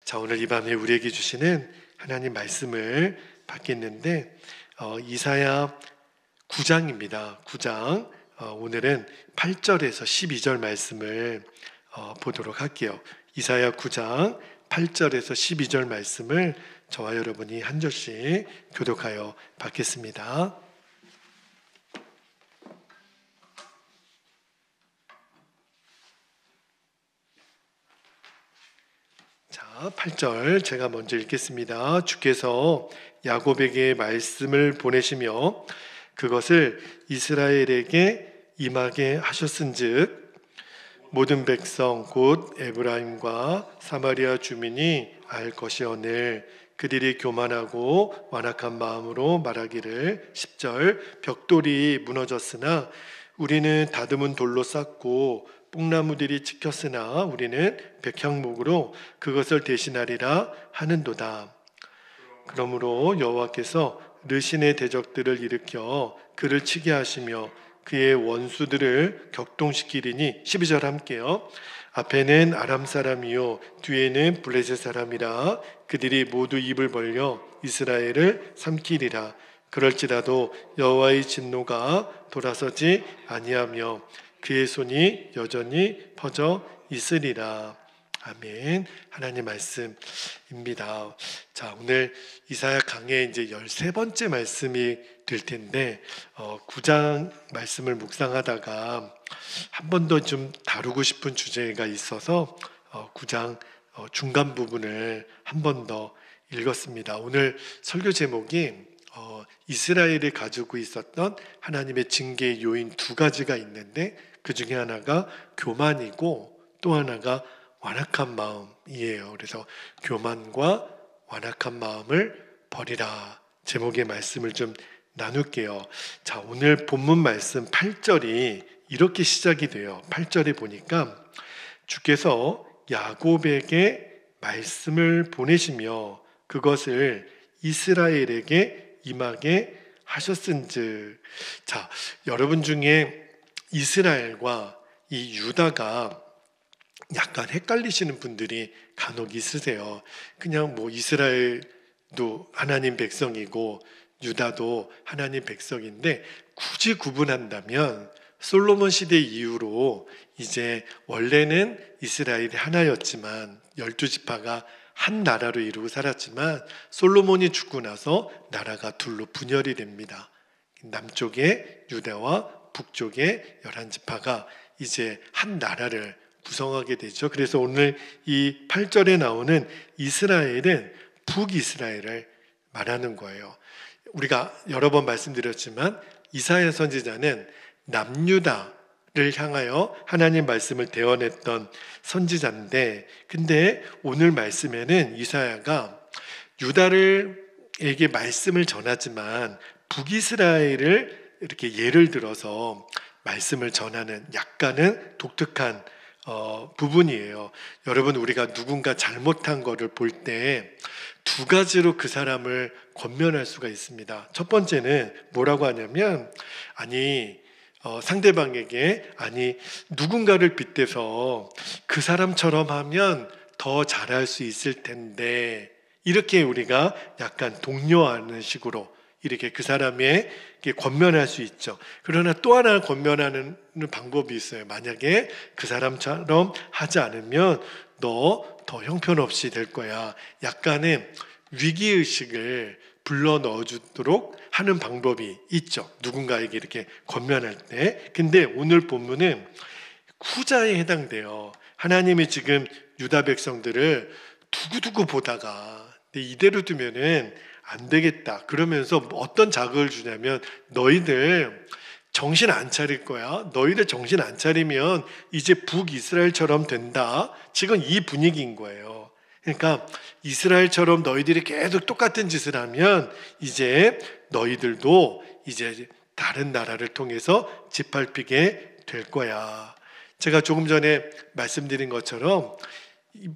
자, 오늘 이 밤에 우리에게 주시는 하나님 말씀을 받겠는데 이사야 9장입니다. 9장 오늘은 8절에서 12절 말씀을 보도록 할게요. 이사야 9장 8절에서 12절 말씀을 저와 여러분이 한 절씩 교독하여 받겠습니다. 자, 8절 제가 먼저 읽겠습니다. 주께서 야곱에게 말씀을 보내시며 그것을 이스라엘에게 임하게 하셨은즉 모든 백성 곧 에브라임과 사마리아 주민이 알 것이오늘 그들이 교만하고 완악한 마음으로 말하기를 10절 벽돌이 무너졌으나 우리는 다듬은 돌로 쌓고 뽕나무들이 찍혔으나 우리는 백향목으로 그것을 대신하리라 하는도다. 그러므로 여호와께서 르신의 대적들을 일으켜 그를 치게 하시며 그의 원수들을 격동시키리니 12절 함께요. 앞에는 아람 사람이요 뒤에는 블레셋 사람이라 그들이 모두 입을 벌려 이스라엘을 삼키리라. 그럴지라도 여호와의 진노가 돌아서지 아니하며 그의 손이 여전히 퍼져 있으리라. 아멘. 하나님 말씀입니다. 자, 오늘 이사야 강의 이제 13번째 말씀이 될 텐데 9장 말씀을 묵상하다가 한 번 더 좀 다루고 싶은 주제가 있어서 9장 중간 부분을 한 번 더 읽었습니다. 오늘 설교 제목이 이스라엘이 가지고 있었던 하나님의 징계의 요인 두 가지가 있는데 그 중에 하나가 교만이고 또 하나가 완악한 마음이에요. 그래서 교만과 완악한 마음을 버리라 제목의 말씀을 좀 나눌게요. 자, 오늘 본문 말씀 8절이 이렇게 시작이 돼요. 8절에 보니까 주께서 야곱에게 말씀을 보내시며 그것을 이스라엘에게 임하게 하셨은즉. 자, 여러분 중에 이스라엘과 이 유다가 약간 헷갈리시는 분들이 간혹 있으세요. 그냥 뭐 이스라엘도 하나님 백성이고 유다도 하나님 백성인데 굳이 구분한다면 솔로몬 시대 이후로 이제 원래는 이스라엘이 하나였지만 12지파가 한 나라로 이루고 살았지만 솔로몬이 죽고 나서 나라가 둘로 분열이 됩니다. 남쪽의 유다와 북쪽의 11지파가 이제 한 나라를 구성하게 되죠. 그래서 오늘 이 8절에 나오는 이스라엘은 북이스라엘을 말하는 거예요. 우리가 여러 번 말씀드렸지만 이사야 선지자는 남유다를 향하여 하나님 말씀을 대언했던 선지자인데 근데 오늘 말씀에는 이사야가 유다에게 말씀을 전하지만 북이스라엘을 이렇게 예를 들어서 말씀을 전하는 약간은 독특한 부분이에요. 여러분, 우리가 누군가 잘못한 거를 볼 때 두 가지로 그 사람을 권면할 수가 있습니다. 첫 번째는 뭐라고 하냐면 상대방에게 누군가를 빗대서 그 사람처럼 하면 더 잘할 수 있을 텐데 이렇게 우리가 약간 독려하는 식으로 이렇게 그 사람에게 권면할 수 있죠. 그러나 또 하나 권면하는 방법이 있어요. 만약에 그 사람처럼 하지 않으면 너 더 형편없이 될 거야. 약간의 위기의식을 불러 넣어주도록 하는 방법이 있죠. 누군가에게 이렇게 권면할 때. 근데 오늘 본문은 후자에 해당돼요. 하나님이 지금 유다 백성들을 두고두고 보다가 이대로 두면은 안 되겠다. 그러면서 어떤 자극을 주냐면 너희들 정신 안 차릴 거야. 너희들 정신 안 차리면 이제 북이스라엘처럼 된다. 지금 이 분위기인 거예요. 그러니까 이스라엘처럼 너희들이 계속 똑같은 짓을 하면 이제 너희들도 이제 다른 나라를 통해서 짓밟히게 될 거야. 제가 조금 전에 말씀드린 것처럼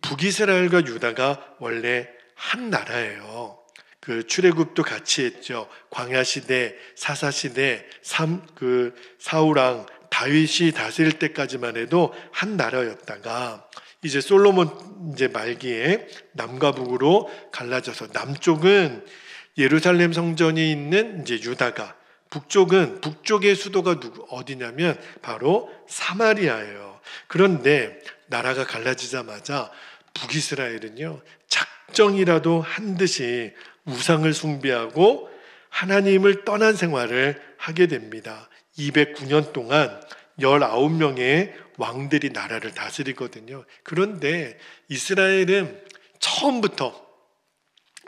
북이스라엘과 유다가 원래 한 나라예요. 그 출애굽도 같이 했죠. 광야 시대, 사사 시대, 사울왕 다윗이 다스릴 때까지만 해도 한 나라였다가 이제 솔로몬 이제 말기에 남과 북으로 갈라져서 남쪽은 예루살렘 성전이 있는 이제 유다가, 북쪽의 수도가 어디냐면 바로 사마리아예요. 그런데 나라가 갈라지자마자 북이스라엘은요, 작정이라도 한 듯이 우상을 숭배하고 하나님을 떠난 생활을 하게 됩니다. 209년 동안 19명의 왕들이 나라를 다스리거든요. 그런데 이스라엘은 처음부터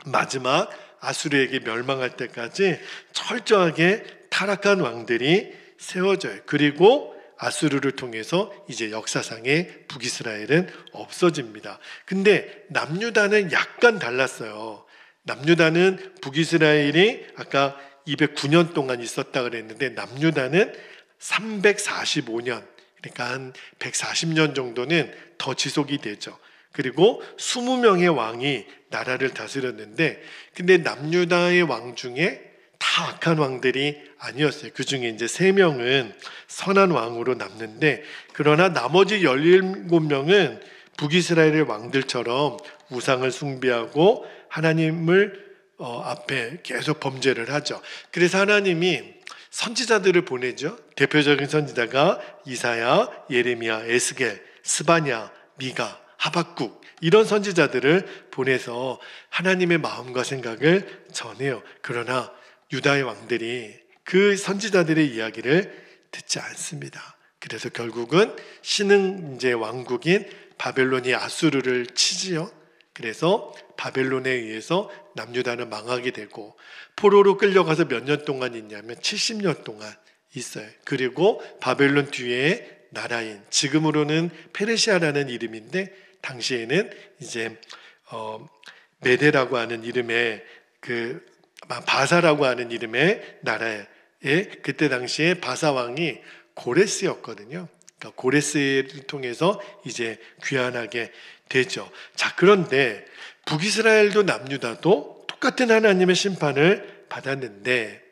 마지막 아수르에게 멸망할 때까지 철저하게 타락한 왕들이 세워져요. 그리고 아수르를 통해서 이제 역사상의 북이스라엘은 없어집니다. 근데 남유다는 약간 달랐어요. 남유다는 북이스라엘이 아까 209년 동안 있었다 그랬는데 남유다는 345년, 그러니까 한 140년 정도는 더 지속이 되죠. 그리고 20명의 왕이 나라를 다스렸는데, 근데 남유다의 왕 중에 다 악한 왕들이 아니었어요. 그 중에 이제 3명은 선한 왕으로 남는데, 그러나 나머지 17명은 북이스라엘의 왕들처럼 우상을 숭배하고 하나님을 앞에 계속 범죄를 하죠. 그래서 하나님이 선지자들을 보내죠. 대표적인 선지자가 이사야, 예레미야, 에스겔, 스바냐, 미가, 하박국, 이런 선지자들을 보내서 하나님의 마음과 생각을 전해요. 그러나 유다의 왕들이 그 선지자들의 이야기를 듣지 않습니다. 그래서 결국은 신흥 이제 왕국인 바벨론이 아수르를 치지요. 그래서 바벨론에 의해서 남유다는 망하게 되고, 포로로 끌려가서 몇 년 동안 있냐면 70년 동안 있어요. 그리고 바벨론 뒤에 나라인, 지금으로는 페르시아라는 이름인데 당시에는 이제 메데라고 하는 이름의 그 바사라고 하는 이름의 나라에, 그때 당시에 바사 왕이 고레스였거든요. 그러니까 고레스를 통해서 이제 귀환하게 되죠. 자, 그런데 북이스라엘도 남유다도 똑같은 하나님의 심판을 받았는데,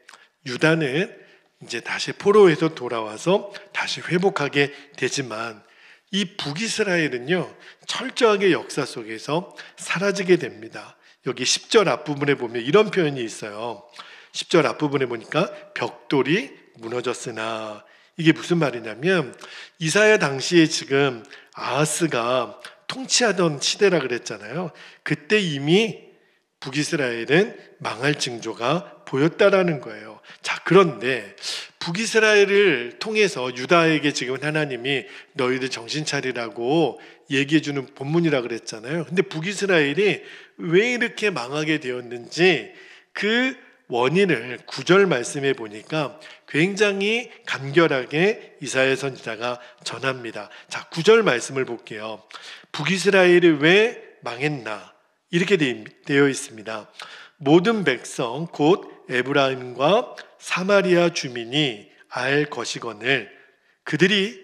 유다는 이제 다시 포로에서 돌아와서 다시 회복하게 되지만, 이 북이스라엘은요, 철저하게 역사 속에서 사라지게 됩니다. 여기 10절 앞부분에 보면 이런 표현이 있어요. 10절 앞부분에 보니까 벽돌이 무너졌으나, 이게 무슨 말이냐면 이사야 당시에 지금 아하스가 통치하던 시대라 그랬잖아요. 그때 이미 북이스라엘은 망할 징조가 보였다라는 거예요. 자, 그런데 북이스라엘을 통해서 유다에게 지금 하나님이 너희들 정신 차리라고 얘기해주는 본문이라 그랬잖아요. 근데 북이스라엘이 왜 이렇게 망하게 되었는지 그 원인을 9절 말씀에 보니까 굉장히 간결하게 이사야 선지자가 전합니다. 자, 9절 말씀을 볼게요. 북이스라엘이 왜 망했나? 이렇게 되어 있습니다. 모든 백성 곧 에브라임과 사마리아 주민이 알 것이거늘 그들이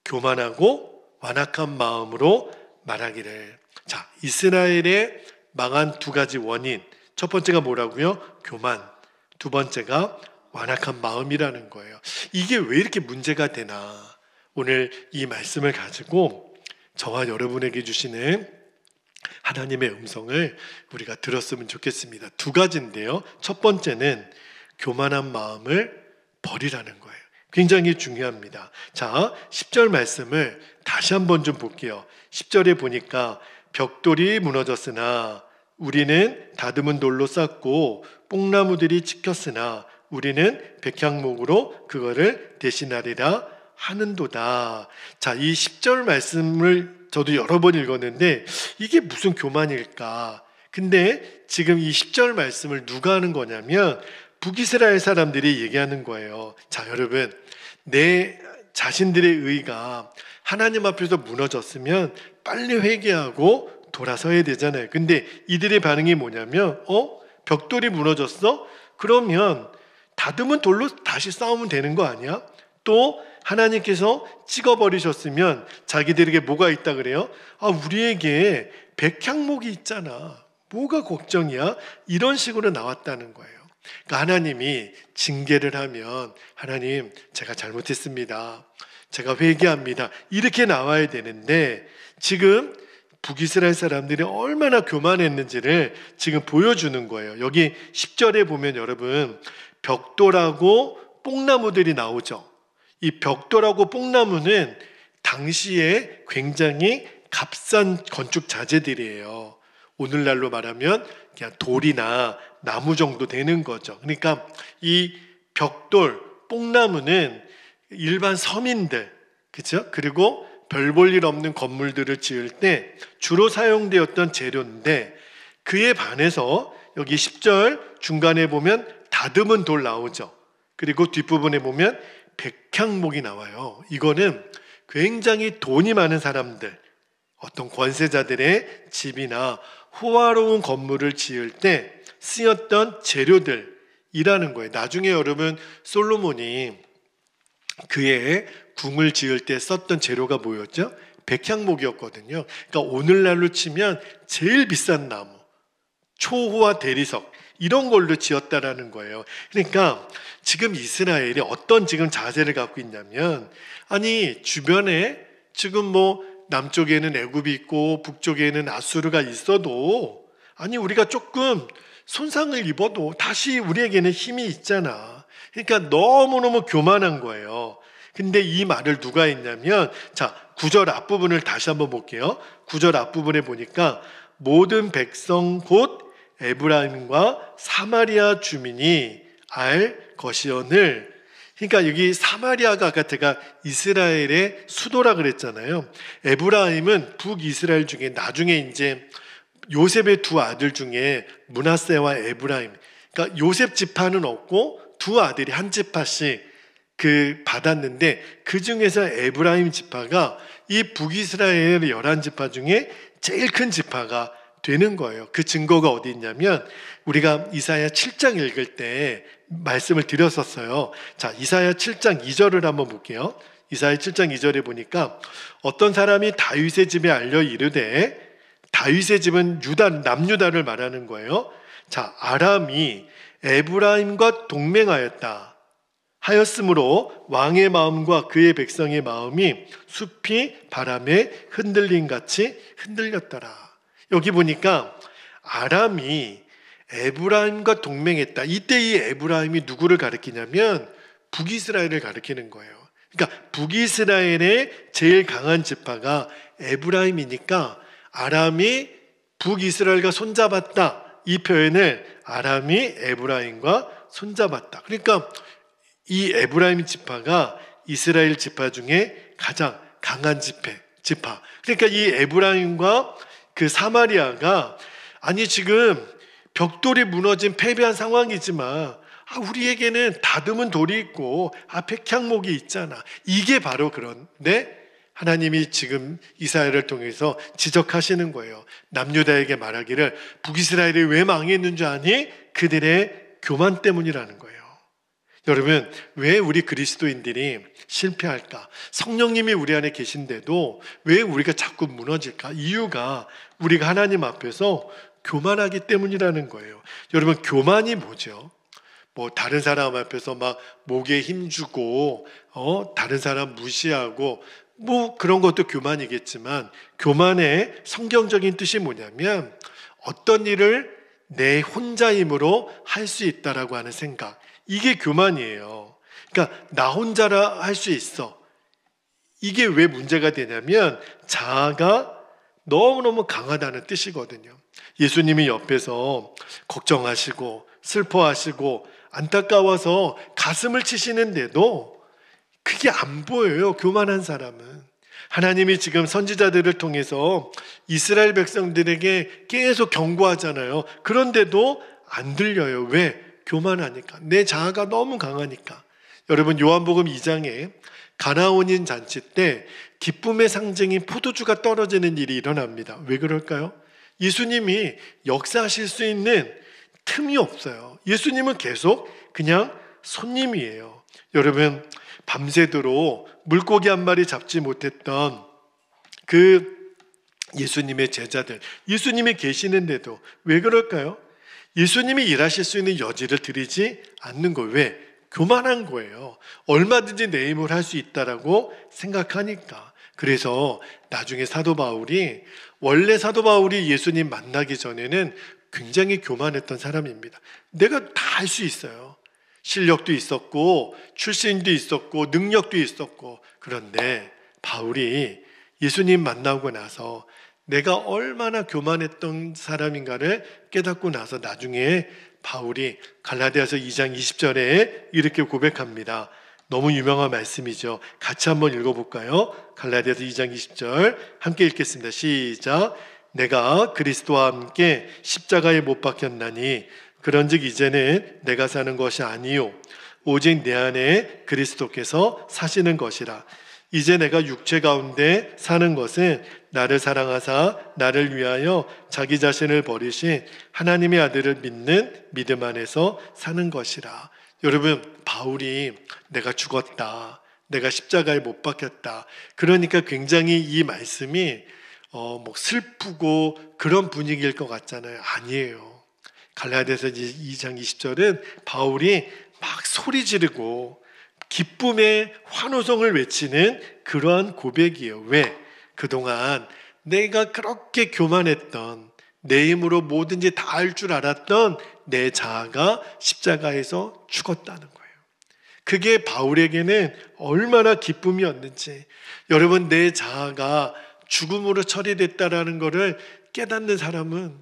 교만하고 완악한 마음으로 말하기를. 자, 이스라엘의 망한 두 가지 원인, 첫 번째가 뭐라고요? 교만. 두 번째가 완악한 마음이라는 거예요. 이게 왜 이렇게 문제가 되나? 오늘 이 말씀을 가지고 저와 여러분에게 주시는 하나님의 음성을 우리가 들었으면 좋겠습니다. 두 가지인데요. 첫 번째는 교만한 마음을 버리라는 거예요. 굉장히 중요합니다. 자, 10절 말씀을 다시 한번 좀 볼게요. 10절에 보니까 벽돌이 무너졌으나 우리는 다듬은 돌로 쌓고 뽕나무들이 찍혔으나 우리는 백향목으로 그거를 대신하리라 하는도다. 자, 이 10절 말씀을 저도 여러 번 읽었는데 이게 무슨 교만일까? 근데 지금 이 10절 말씀을 누가 하는 거냐면 북이스라엘 사람들이 얘기하는 거예요. 자, 여러분, 내 자신들의 의가 하나님 앞에서 무너졌으면 빨리 회개하고 돌아서야 되잖아요. 근데 이들의 반응이 뭐냐면 벽돌이 무너졌어? 그러면 다듬은 돌로 다시 쌓으면 되는 거 아니야? 또 하나님께서 찍어버리셨으면 자기들에게 뭐가 있다 그래요? 우리에게 백향목이 있잖아. 뭐가 걱정이야? 이런 식으로 나왔다는 거예요. 그러니까 하나님이 징계를 하면 하나님 제가 잘못했습니다. 제가 회개합니다. 이렇게 나와야 되는데 지금 북이스라엘 사람들이 얼마나 교만했는지를 지금 보여주는 거예요. 여기 10절에 보면 여러분 벽돌하고 뽕나무들이 나오죠. 이 벽돌하고 뽕나무는 당시에 굉장히 값싼 건축 자재들이에요. 오늘날로 말하면 그냥 돌이나 나무 정도 되는 거죠. 그러니까 이 벽돌, 뽕나무는 일반 서민들, 그죠? 그리고 별 볼 일 없는 건물들을 지을 때 주로 사용되었던 재료인데 그에 반해서 여기 10절 중간에 보면 다듬은 돌 나오죠. 그리고 뒷부분에 보면 백향목이 나와요. 이거는 굉장히 돈이 많은 사람들, 어떤 권세자들의 집이나 호화로운 건물을 지을 때 쓰였던 재료들이라는 거예요. 나중에 여러분 솔로몬이 그의 궁을 지을 때 썼던 재료가 뭐였죠? 백향목이었거든요. 그러니까 오늘날로 치면 제일 비싼 나무, 초호화 대리석 이런 걸로 지었다라는 거예요. 그러니까 지금 이스라엘이 어떤 지금 자세를 갖고 있냐면, 아니 주변에 지금 뭐 남쪽에는 애굽이 있고 북쪽에는 아수르가 있어도, 아니 우리가 조금 손상을 입어도 다시 우리에게는 힘이 있잖아. 그러니까 너무너무 교만한 거예요. 근데 이 말을 누가 했냐면, 자 9절 앞부분을 다시 한번 볼게요. 9절 앞부분에 보니까 모든 백성 곧 에브라임과 사마리아 주민이 알 것이오늘, 그러니까 여기 사마리아가 아까 제가 이스라엘의 수도라 그랬잖아요. 에브라임은 북이스라엘 중에 나중에 이제 요셉의 두 아들 중에 므낫세와 에브라임, 그러니까 요셉 지파는 없고 두 아들이 한 지파씩 받았는데 그 중에서 에브라임 지파가 이 북이스라엘 11지파 중에 제일 큰 지파가 되는 거예요. 그 증거가 어디 있냐면 우리가 이사야 7장 읽을 때 말씀을 드렸었어요. 자, 이사야 7장 2절을 한번 볼게요. 이사야 7장 2절에 보니까 어떤 사람이 다윗의 집에 알려 이르되, 다윗의 집은 유다, 남유다를 말하는 거예요. 자, 아람이 에브라임과 동맹하였다 하였으므로 왕의 마음과 그의 백성의 마음이 숲이 바람에 흔들림 같이 흔들렸더라. 여기 보니까 아람이 에브라임과 동맹했다. 이때 이 에브라임이 누구를 가리키냐면 북이스라엘을 가리키는 거예요. 그러니까 북이스라엘의 제일 강한 지파가 에브라임이니까 아람이 북이스라엘과 손잡았다. 이 표현을 아람이 에브라임과 손잡았다. 그러니까 이 에브라임 지파가 이스라엘 지파 중에 가장 강한 지파. 그러니까 이 에브라임과 그 사마리아가, 아니 지금 벽돌이 무너진 패배한 상황이지만 우리에게는 다듬은 돌이 있고 백향목이 있잖아. 이게 바로 그런데 하나님이 지금 이사야를 통해서 지적하시는 거예요. 남유다에게 말하기를 북이스라엘이 왜 망했는 줄 아니? 그들의 교만 때문이라는 거예요. 여러분, 왜 우리 그리스도인들이 실패할까? 성령님이 우리 안에 계신데도 왜 우리가 자꾸 무너질까? 이유가 우리가 하나님 앞에서 교만하기 때문이라는 거예요. 여러분, 교만이 뭐죠? 뭐 다른 사람 앞에서 막 목에 힘주고 다른 사람 무시하고 뭐 그런 것도 교만이겠지만, 교만의 성경적인 뜻이 뭐냐면 어떤 일을 내 혼자 힘으로 할 수 있다라고 하는 생각, 이게 교만이에요. 그러니까 나 혼자라 할 수 있어. 이게 왜 문제가 되냐면 자아가 너무너무 강하다는 뜻이거든요. 예수님이 옆에서 걱정하시고 슬퍼하시고 안타까워서 가슴을 치시는데도 그게 안 보여요. 교만한 사람은. 하나님이 지금 선지자들을 통해서 이스라엘 백성들에게 계속 경고하잖아요. 그런데도 안 들려요. 왜? 교만하니까. 내 자아가 너무 강하니까. 여러분, 요한복음 2장에 가나온인 잔치 때 기쁨의 상징인 포도주가 떨어지는 일이 일어납니다. 왜 그럴까요? 예수님이 역사하실 수 있는 틈이 없어요. 예수님은 계속 그냥 손님이에요. 여러분, 밤새도록 물고기 한 마리 잡지 못했던 그 예수님의 제자들, 예수님이 계시는데도 왜 그럴까요? 예수님이 일하실 수 있는 여지를 드리지 않는 거예요. 왜? 교만한 거예요. 얼마든지 내 힘으로 할 수 있다라고 생각하니까. 그래서 나중에 사도 바울이, 원래 사도 바울이 예수님 만나기 전에는 굉장히 교만했던 사람입니다. 내가 다 할 수 있어요. 실력도 있었고 출신도 있었고 능력도 있었고. 그런데 바울이 예수님 만나고 나서 내가 얼마나 교만했던 사람인가를 깨닫고 나서 나중에 바울이 갈라디아서 2장 20절에 이렇게 고백합니다. 너무 유명한 말씀이죠. 같이 한번 읽어볼까요? 갈라디아서 2장 20절 함께 읽겠습니다. 시작. 내가 그리스도와 함께 십자가에 못 박혔나니 그런즉 이제는 내가 사는 것이 아니요 오직 내 안에 그리스도께서 사시는 것이라. 이제 내가 육체 가운데 사는 것은 나를 사랑하사 나를 위하여 자기 자신을 버리신 하나님의 아들을 믿는 믿음 안에서 사는 것이라. 여러분, 바울이 내가 죽었다, 내가 십자가에 못 박혔다, 그러니까 굉장히 이 말씀이 슬프고 그런 분위기일 것 같잖아요. 아니에요. 갈라디아서 2장 20절은 바울이 막 소리 지르고 기쁨의 환호성을 외치는 그러한 고백이에요. 왜? 그동안 내가 그렇게 교만했던, 내 힘으로 뭐든지 다 할 줄 알았던 내 자아가 십자가에서 죽었다는 거예요. 그게 바울에게는 얼마나 기쁨이었는지. 여러분, 내 자아가 죽음으로 처리됐다라는 것을 깨닫는 사람은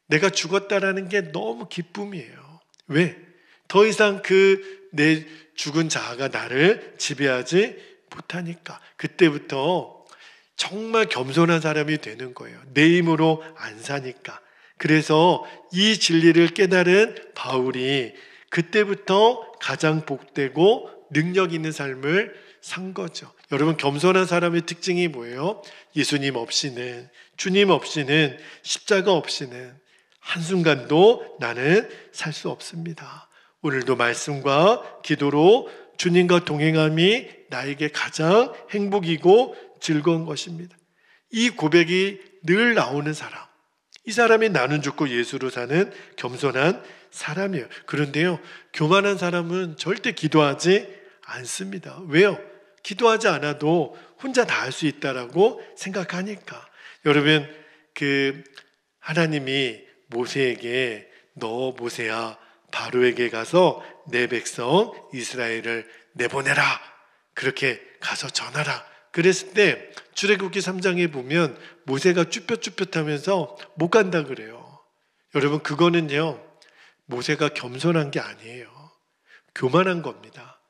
내가 죽었다라는 게 너무 기쁨이에요. 왜? 더 이상 내 죽은 자아가 나를 지배하지 못하니까. 그때부터 정말 겸손한 사람이 되는 거예요. 내 힘으로 안 사니까. 그래서 이 진리를 깨달은 바울이 그때부터 가장 복되고 능력 있는 삶을 산 거죠. 여러분, 겸손한 사람의 특징이 뭐예요? 예수님 없이는, 주님 없이는, 십자가 없이는 한순간도 나는 살 수 없습니다. 오늘도 말씀과 기도로 주님과 동행함이 나에게 가장 행복이고 즐거운 것입니다. 이 고백이 늘 나오는 사람, 이 사람이 나는 죽고 예수로 사는 겸손한 사람이에요. 그런데요, 교만한 사람은 절대 기도하지 않습니다. 왜요? 기도하지 않아도 혼자 다 할 수 있다라고 생각하니까. 여러분, 하나님이 모세에게 너 모세야 바로에게 가서 내 백성 이스라엘을 내보내라, 그렇게 가서 전하라 그랬을 때 출애굽기 3장에 보면 모세가 쭈뼛쭈뼛하면서 못 간다 그래요. 여러분, 그거는요 모세가 겸손한 게 아니에요. 교만한 겁니다.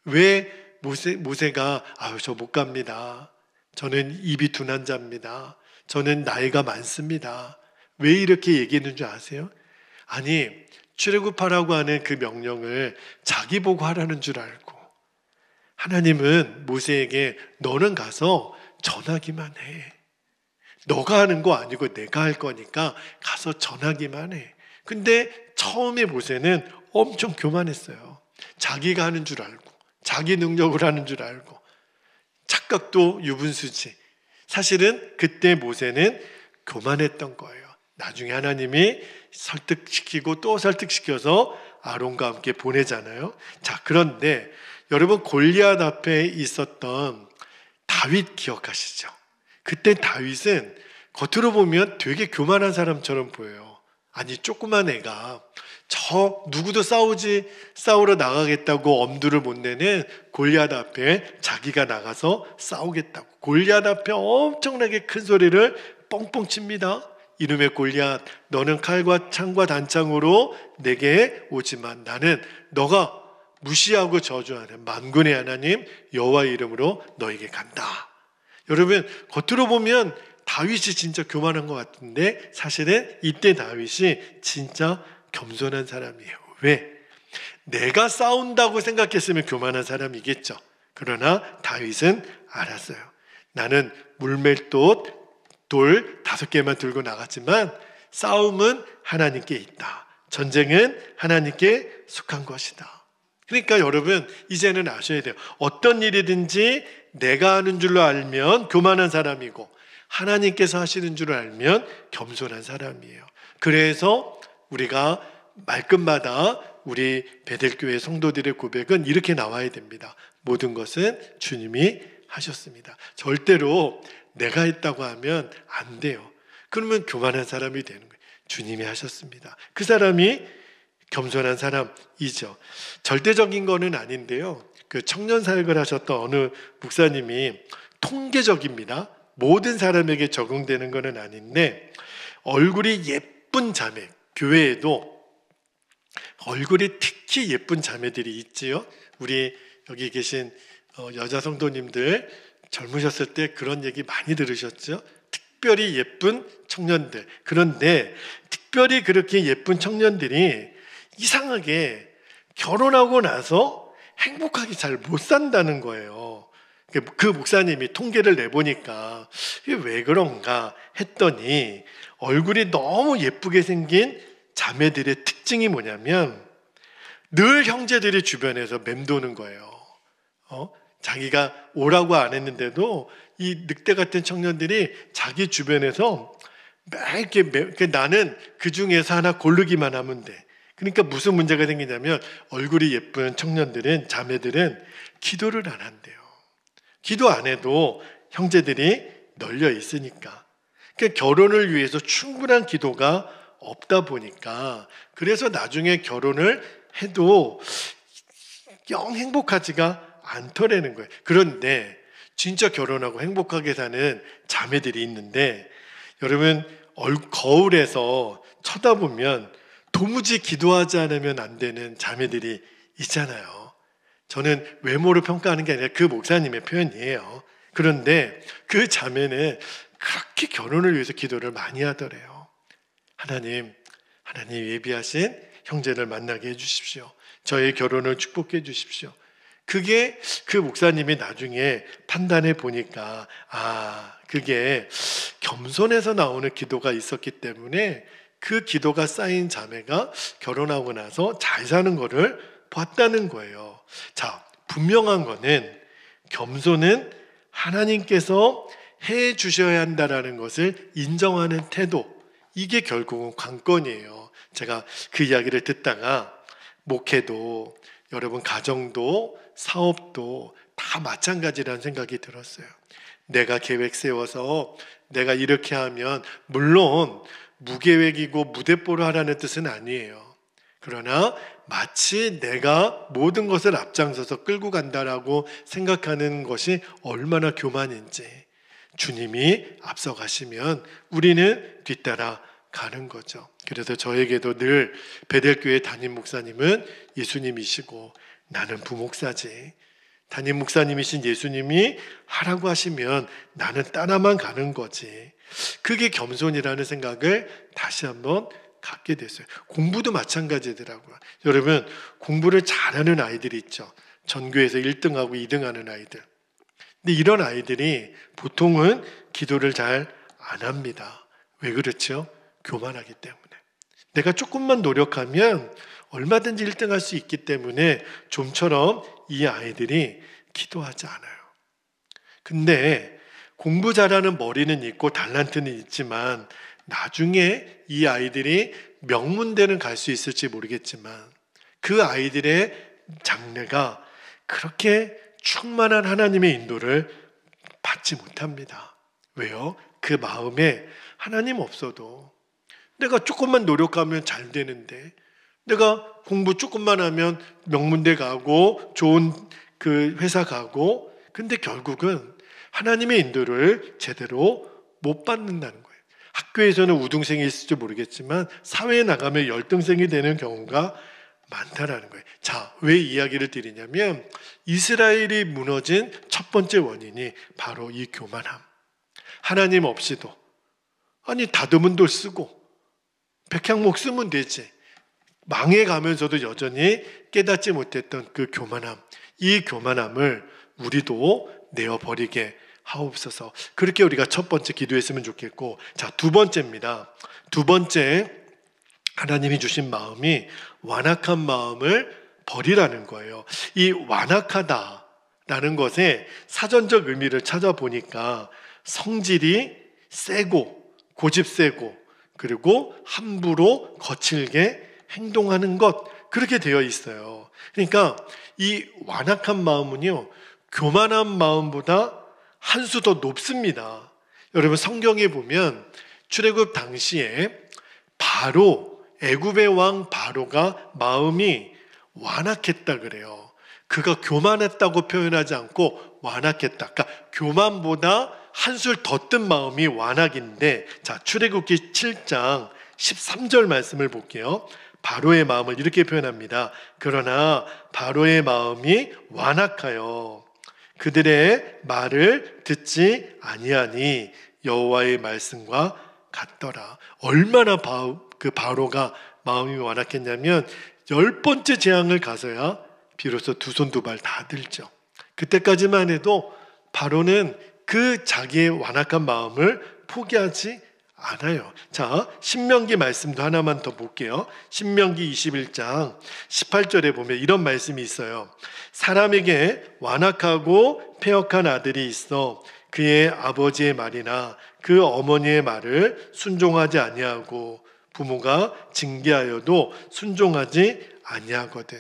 왜 모세가 저 못 갑니다, 저는 입이 둔한 자입니다, 저는 나이가 많습니다, 왜 이렇게 얘기했는 줄 아세요? 아니, 출애굽하라고 하는 그 명령을 자기 보고 하라는 줄 알고, 하나님은 모세에게 너는 가서 전하기만 해, 너가 하는 거 아니고 내가 할 거니까 가서 전하기만 해. 근데 처음에 모세는 엄청 교만했어요. 자기가 하는 줄 알고, 자기 능력을 하는 줄 알고, 착각도 유분수지. 사실은 그때 모세는 교만했던 거예요. 나중에 하나님이 설득시키고 또 설득시켜서 아론과 함께 보내잖아요. 자, 그런데 여러분, 골리앗 앞에 있었던 다윗 기억하시죠? 그때 다윗은 겉으로 보면 되게 교만한 사람처럼 보여요. 아니, 조그만 애가 누구도 싸우러 나가겠다고 엄두를 못 내는 골리앗 앞에 자기가 나가서 싸우겠다고, 골리앗 앞에 엄청나게 큰 소리를 뻥뻥 칩니다. 이름의 골리앗, 너는 칼과 창과 단창으로 내게 오지만 나는 너가 무시하고 저주하는 만군의 하나님 여호와의 이름으로 너에게 간다. 여러분, 겉으로 보면 다윗이 진짜 교만한 것 같은데 사실은 이때 다윗이 진짜 겸손한 사람이에요. 왜? 내가 싸운다고 생각했으면 교만한 사람이겠죠. 그러나 다윗은 알았어요. 나는 물멜돌 5개만 들고 나갔지만 싸움은 하나님께 있다. 전쟁은 하나님께 속한 것이다. 그러니까 여러분, 이제는 아셔야 돼요. 어떤 일이든지 내가 하는 줄로 알면 교만한 사람이고, 하나님께서 하시는 줄 알면 겸손한 사람이에요. 그래서 우리가 말끝마다 우리 베델교회 성도들의 고백은 이렇게 나와야 됩니다. 모든 것은 주님이 하셨습니다. 절대로 내가 했다고 하면 안 돼요. 그러면 교만한 사람이 되는 거예요. 주님이 하셨습니다. 그 사람이 겸손한 사람이죠. 절대적인 거는 아닌데요. 그 청년 사역을 하셨던 어느 목사님이 통계적입니다. 모든 사람에게 적용되는 거는 아닌데 얼굴이 예쁜 자매, 교회에도 얼굴이 특히 예쁜 자매들이 있지요. 우리 여기 계신 여자 성도님들 젊으셨을 때 그런 얘기 많이 들으셨죠? 특별히 예쁜 청년들. 그런데 특별히 그렇게 예쁜 청년들이 이상하게 결혼하고 나서 행복하게 잘 못 산다는 거예요. 그 목사님이 통계를 내보니까 이게 왜 그런가 했더니 얼굴이 너무 예쁘게 생긴 자매들의 특징이 뭐냐면 늘 형제들이 주변에서 맴도는 거예요. 자기가 오라고 안 했는데도 이 늑대 같은 청년들이 자기 주변에서 이렇게 나는 그 중에서 하나 고르기만 하면 돼. 그러니까 무슨 문제가 생기냐면 얼굴이 예쁜 청년들은, 자매들은 기도를 안 한대요. 기도 안 해도 형제들이 널려 있으니까. 그러니까 결혼을 위해서 충분한 기도가 없다 보니까 그래서 나중에 결혼을 해도 영 행복하지가 않더라는 거예요. 그런데 진짜 결혼하고 행복하게 사는 자매들이 있는데 여러분 거울에서 쳐다보면 도무지 기도하지 않으면 안 되는 자매들이 있잖아요. 저는 외모를 평가하는 게 아니라 그 목사님의 표현이에요. 그런데 그 자매는 그렇게 결혼을 위해서 기도를 많이 하더래요. 하나님 예비하신 형제를 만나게 해주십시오. 저의 결혼을 축복해 주십시오. 그게 그 목사님이 나중에 판단해 보니까 그게 겸손해서 나오는 기도가 있었기 때문에 그 기도가 쌓인 자매가 결혼하고 나서 잘 사는 거를 봤다는 거예요. 자, 분명한 거는 겸손은 하나님께서 해 주셔야 한다라는 것을 인정하는 태도, 이게 결국은 관건이에요. 제가 그 이야기를 듣다가 목회도 여러분 가정도 사업도 다 마찬가지라는 생각이 들었어요. 내가 계획 세워서 내가 이렇게 하면 물론 무계획이고 무대뽀로 하라는 뜻은 아니에요. 그러나 마치 내가 모든 것을 앞장서서 끌고 간다라고 생각하는 것이 얼마나 교만인지, 주님이 앞서가시면 우리는 뒤따라 가는 거죠. 그래서 저에게도 늘 베델교회 담임 목사님은 예수님이시고 나는 부목사지. 담임 목사님이신 예수님이 하라고 하시면 나는 따라만 가는 거지. 그게 겸손이라는 생각을 다시 한번 갖게 됐어요. 공부도 마찬가지더라고요. 여러분 공부를 잘하는 아이들이 있죠. 전교에서 1등하고 2등하는 아이들. 근데 이런 아이들이 보통은 기도를 잘 안 합니다. 왜 그렇죠? 교만하기 때문에. 내가 조금만 노력하면 얼마든지 1등할 수 있기 때문에 좀처럼 이 아이들이 기도하지 않아요. 근데 공부 잘하는 머리는 있고 달란트는 있지만 나중에 이 아이들이 명문대는 갈 수 있을지 모르겠지만 그 아이들의 장래가 그렇게 충만한 하나님의 인도를 받지 못합니다. 왜요? 그 마음에 하나님 없어도 내가 조금만 노력하면 잘 되는데, 내가 공부 조금만 하면 명문대 가고 좋은 그 회사 가고, 근데 결국은 하나님의 인도를 제대로 못 받는다는 거예요. 학교에서는 우등생이 있을지 모르겠지만 사회에 나가면 열등생이 되는 경우가 많다라는 거예요. 자, 왜 이야기를 드리냐면 이스라엘이 무너진 첫 번째 원인이 바로 이 교만함. 하나님 없이도 다듬은 돌 쓰고 백향목 쓰면 되지. 망해가면서도 여전히 깨닫지 못했던 그 교만함, 이 교만함을 우리도 내어버리게 하옵소서. 그렇게 우리가 첫 번째 기도했으면 좋겠고, 자, 두 번째입니다. 두 번째, 하나님이 주신 마음이 완악한 마음을 버리라는 거예요. 이 완악하다라는 것의 사전적 의미를 찾아보니까 성질이 세고 고집세고 그리고 함부로 거칠게 행동하는 것, 그렇게 되어 있어요. 그러니까 이 완악한 마음은요 교만한 마음보다 한 수 더 높습니다. 여러분 성경에 보면 출애굽 당시에 애굽의 왕 바로가 마음이 완악했다 그래요. 그가 교만했다고 표현하지 않고 완악했다. 그러니까 교만보다 한술 더 뜬 마음이 완악인데, 자, 출애굽기 7장 13절 말씀을 볼게요. 바로의 마음을 이렇게 표현합니다. 그러나 바로의 마음이 완악하여 그들의 말을 듣지 아니하니 여호와의 말씀과 같더라. 얼마나 바로가 마음이 완악했냐면 10번째 재앙을 가서야 비로소 두 손 두 발 다 들죠. 그때까지만 해도 바로는 그 자기의 완악한 마음을 포기하지 않아요. 자, 신명기 말씀도 하나만 더 볼게요. 신명기 21장 18절에 보면 이런 말씀이 있어요. 사람에게 완악하고 패역한 아들이 있어 그의 아버지의 말이나 그 어머니의 말을 순종하지 아니하고 부모가 징계하여도 순종하지 아니하거든.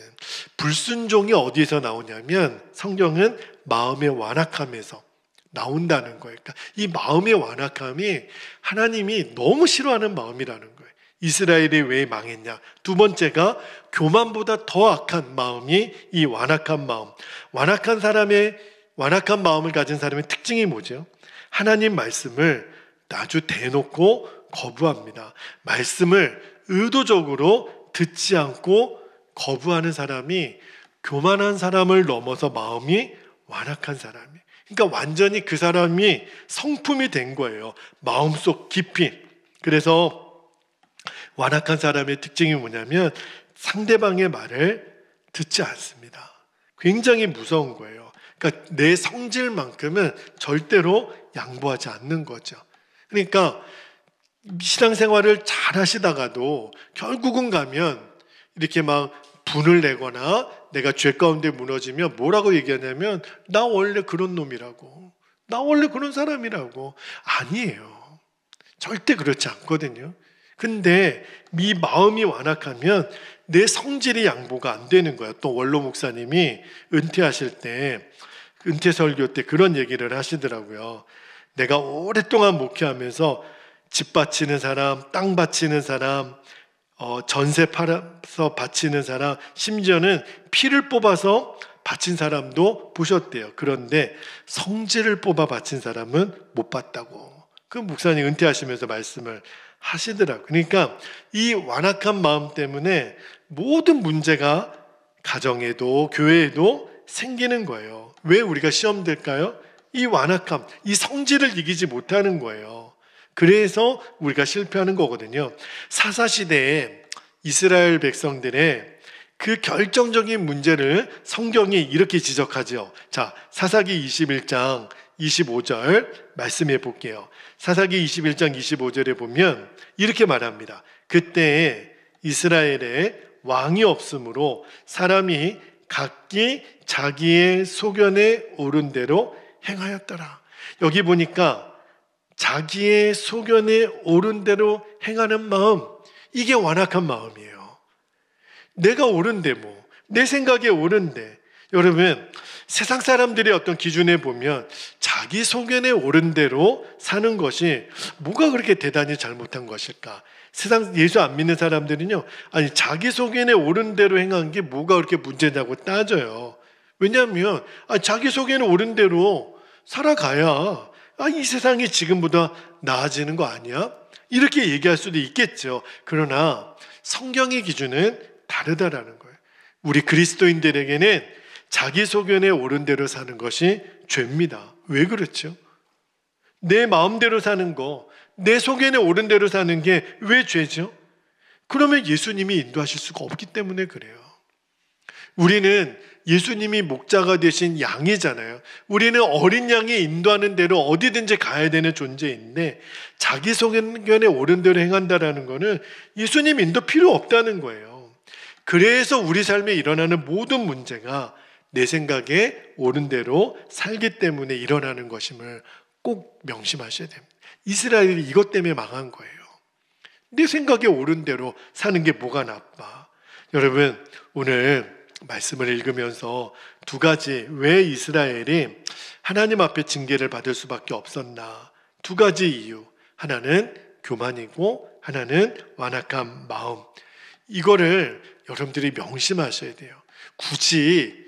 불순종이 어디서 나오냐면 성경은 마음의 완악함에서 나온다는 거예요. 그러니까 이 마음의 완악함이 하나님이 너무 싫어하는 마음이라는 거예요. 이스라엘이 왜 망했냐? 두 번째가 교만보다 더 악한 마음이 이 완악한 마음. 완악한 마음을 가진 사람의 특징이 뭐죠? 하나님 말씀을 아주 대놓고 거부합니다. 말씀을 의도적으로 듣지 않고 거부하는 사람이 교만한 사람을 넘어서 마음이 완악한 사람이에요. 그러니까 완전히 그 사람이 성품이 된 거예요. 마음속 깊이. 그래서 완악한 사람의 특징이 뭐냐면 상대방의 말을 듣지 않습니다. 굉장히 무서운 거예요. 그러니까 내 성질만큼은 절대로 양보하지 않는 거죠. 그러니까 신앙생활을 잘 하시다가도 결국은 가면 이렇게 막 분을 내거나 내가 죄 가운데 무너지면 뭐라고 얘기하냐면 나 원래 그런 놈이라고, 나 원래 그런 사람이라고. 아니에요. 절대 그렇지 않거든요. 근데 이 마음이 완악하면 내 성질이 양보가 안 되는 거야. 또 원로 목사님이 은퇴하실 때, 은퇴 설교 때 그런 얘기를 하시더라고요. 내가 오랫동안 목회하면서 집 바치는 사람, 땅 바치는 사람, 전세 팔아서 바치는 사람, 심지어는 피를 뽑아서 바친 사람도 보셨대요. 그런데 성질을 뽑아 바친 사람은 못 봤다고. 그 목사님 은퇴하시면서 말씀을 하시더라고요. 그러니까 이 완악한 마음 때문에 모든 문제가 가정에도 교회에도 생기는 거예요. 왜 우리가 시험 될까요? 이 완악함, 이 성질을 이기지 못하는 거예요. 그래서 우리가 실패하는 거거든요. 사사시대에 이스라엘 백성들의 그 결정적인 문제를 성경이 이렇게 지적하죠. 자, 사사기 21장 25절 말씀해 볼게요. 사사기 21장 25절에 보면 이렇게 말합니다. 그때에 이스라엘에 왕이 없으므로 사람이 각기 자기의 소견에 오른 대로 행하였더라. 여기 보니까 자기의 소견에 오른 대로 행하는 마음, 이게 완악한 마음이에요. 내가 옳은데 내 생각에 옳은데. 여러분, 세상 사람들의 어떤 기준에 보면 자기 소견에 오른 대로 사는 것이 뭐가 그렇게 대단히 잘못한 것일까? 세상 예수 안 믿는 사람들은요, 아니 자기 소견에 오른 대로 행한 게 뭐가 그렇게 문제냐고 따져요. 왜냐하면 자기 소견에 오른 대로 살아가야 이 세상이 지금보다 나아지는 거 아니야? 이렇게 얘기할 수도 있겠죠. 그러나 성경의 기준은 다르다라는 거예요. 우리 그리스도인들에게는 자기 소견에 옳은 대로 사는 것이 죄입니다. 왜 그렇죠? 내 마음대로 사는 거, 내 소견에 옳은 대로 사는 게 왜 죄죠? 그러면 예수님이 인도하실 수가 없기 때문에 그래요. 우리는 예수님이 목자가 되신 양이잖아요. 우리는 어린 양이 인도하는 대로 어디든지 가야 되는 존재인데 자기 소견에 옳은 대로 행한다라는 것은 예수님 인도 필요 없다는 거예요. 그래서 우리 삶에 일어나는 모든 문제가 내 생각에 옳은 대로 살기 때문에 일어나는 것임을 꼭 명심하셔야 됩니다. 이스라엘이 이것 때문에 망한 거예요. 내 생각에 옳은 대로 사는 게 뭐가 나빠? 여러분, 오늘 말씀을 읽으면서 두 가지, 왜 이스라엘이 하나님 앞에 징계를 받을 수밖에 없었나, 두 가지 이유, 하나는 교만이고 하나는 완악한 마음, 이거를 여러분들이 명심하셔야 돼요. 굳이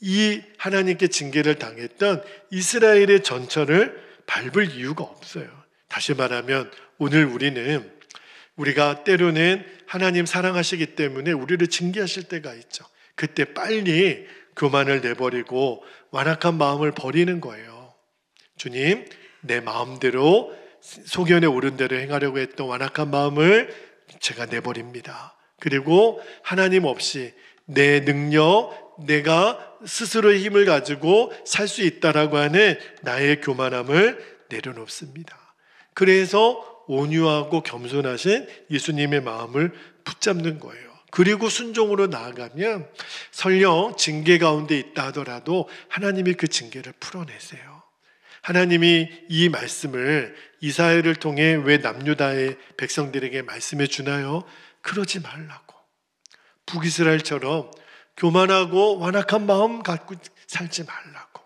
이 하나님께 징계를 당했던 이스라엘의 전철을 밟을 이유가 없어요. 다시 말하면 오늘 우리가 때로는 하나님 사랑하시기 때문에 우리를 징계하실 때가 있죠. 그때 빨리 교만을 내버리고 완악한 마음을 버리는 거예요. 주님, 내 마음대로 소견에 오른 대로 행하려고 했던 완악한 마음을 제가 내버립니다. 그리고 하나님 없이 내 능력, 내가 스스로의 힘을 가지고 살 수 있다라고 하는 나의 교만함을 내려놓습니다. 그래서 온유하고 겸손하신 예수님의 마음을 붙잡는 거예요. 그리고 순종으로 나아가면 설령 징계 가운데 있다 하더라도 하나님이 그 징계를 풀어내세요. 하나님이 이 말씀을 이사야를 통해 왜 남유다의 백성들에게 말씀해 주나요? 그러지 말라고. 북이스라엘처럼 교만하고 완악한 마음 갖고 살지 말라고.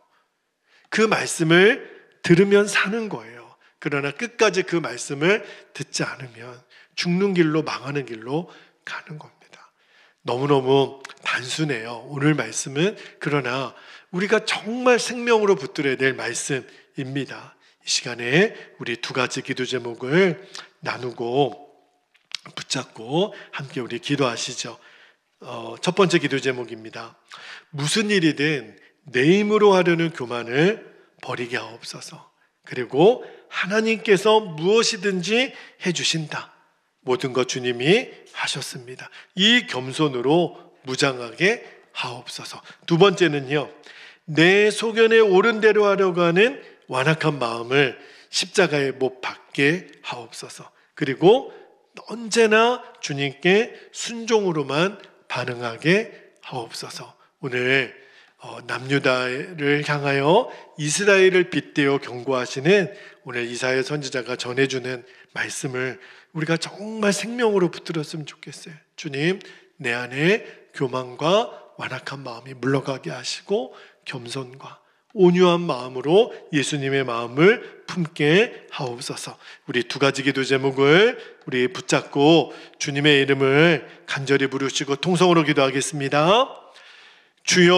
그 말씀을 들으면 사는 거예요. 그러나 끝까지 그 말씀을 듣지 않으면 죽는 길로, 망하는 길로 가는 겁니다. 너무너무 단순해요, 오늘 말씀은. 그러나 우리가 정말 생명으로 붙들어야 될 말씀입니다. 이 시간에 우리 두 가지 기도 제목을 나누고 붙잡고 함께 우리 기도하시죠. 첫 번째 기도 제목입니다. 무슨 일이든 내 힘으로 하려는 교만을 버리게 하옵소서. 그리고 하나님께서 무엇이든지 해주신다. 모든 것 주님이 하셨습니다. 이 겸손으로 무장하게 하옵소서. 두 번째는요, 내 소견에 옳은 대로 하려고 하는 완악한 마음을 십자가에 못 박게 하옵소서. 그리고 언제나 주님께 순종으로만 반응하게 하옵소서. 오늘 남유다를 향하여 이스라엘을 빗대어 경고하시는 오늘 이사야 선지자가 전해주는 말씀을 우리가 정말 생명으로 붙들었으면 좋겠어요. 주님, 내 안에 교만과 완악한 마음이 물러가게 하시고 겸손과 온유한 마음으로 예수님의 마음을 품게 하옵소서. 우리 두 가지 기도 제목을 우리 붙잡고 주님의 이름을 간절히 부르시고 통성으로 기도하겠습니다. 주여